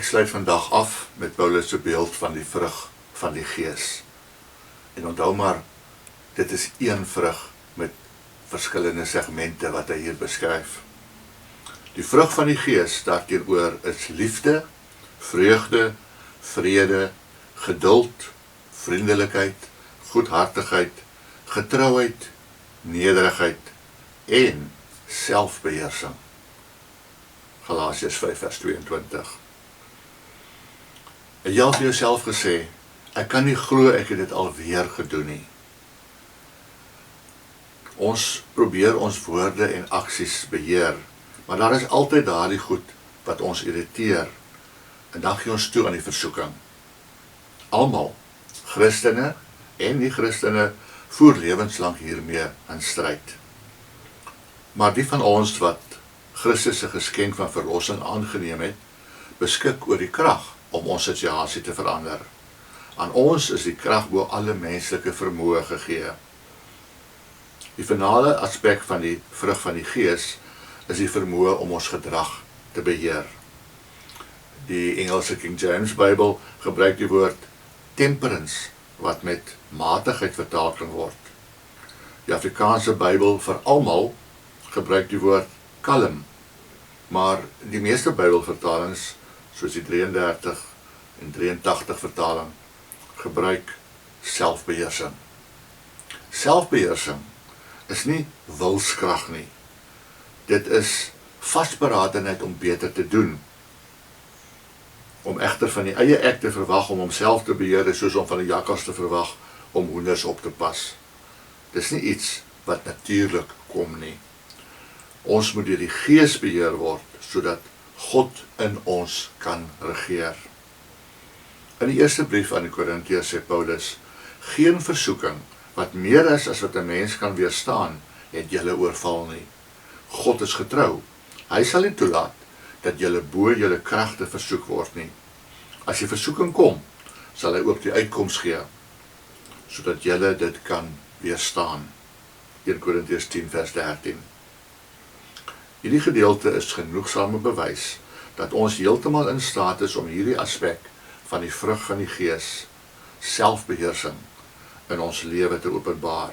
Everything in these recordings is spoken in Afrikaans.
Ek sluit vandag af met Paulus se beeld van die vrug van die Gees. En onthou maar, dit is een vrug met verskillende segmente wat hy hier beskryf. Die vrug van die Gees daarteenoor is liefde, vreugde, vrede, geduld, vriendelikheid, goedhartigheid, getrouheid, nederigheid en selfbeheersing. Galasiërs 5 vers 22. En jy het vir jouself gesê, ek kan nie glo ek het dit alweer gedoen nie. Ons probeer ons woorde en aksies beheer, maar daar is altyd daardie goed wat ons irriteer, en dan gee ons toe aan die versoeking. Almal, Christene en nie-Christene, voer lewenslang hiermee in stryd. Maar die van ons wat Christus se geskenk van verlossing aangeneem het, beskik oor die krag om ons situasie te verander. Aan ons is die krag bo alle menslike vermoë gegee. Die finale aspek van die vrug van die Gees is die vermoë om ons gedrag te beheer. Die Engelse King James Bybel gebruik die woord temperance, wat met matigheid vertaal kan word. Die Afrikaanse Bybel vir almal gebruik die woord kalm, maar die meeste Bybelvertalings, soos die 33 en 83 vertaling, gebruik selfbeheersing. Selfbeheersing is nie wilskrag nie. Dit is vasberadenheid om beter te doen. Om egter van die eie ek te verwag om homself te beheer is soos om van 'n jakkals te verwag om hoenders op te pas. Dis nie iets wat natuurlik kom nie. Ons moet deur die Gees beheer word, sodat God in ons kan regeer. In die eerste brief aan die Korintiërs sê Paulus, geen versoeking wat meer is as wat 'n mens kan weerstaan, het julle oorval nie. God is getrou. Hy sal nie toelaat dat julle bo julle kragte versoek word nie. As die versoeking kom, sal hy ook die uitkoms gee, sodat julle dit kan weerstaan. 1 Korintiërs 10 vers 13. Hierdie gedeelte is genoegsame bewys dat ons heeltemal in staat is om hierdie aspek van die vrug van die Gees, selfbeheersing, in ons lewe te openbaar.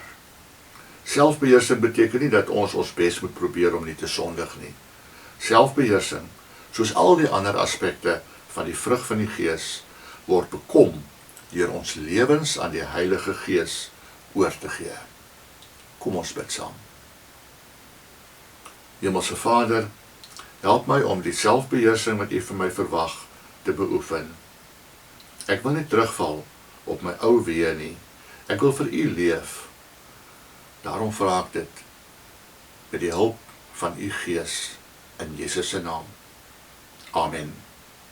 Selfbeheersing beteken nie dat ons ons bes moet probeer om nie te sondig nie. Selfbeheersing, soos al die ander aspekte van die vrug van die Gees, word bekom deur ons lewens aan die Heilige Gees oor te gee. Kom ons bid saam. Hemelse Vader, help my om die selfbeheersing wat U van my verwag te beoefen. Ek wil nie terugval op my ou weë nie. Ek wil vir U leef. Daarom vra ek dit met die hulp van U Gees in Jesus se naam. Amen.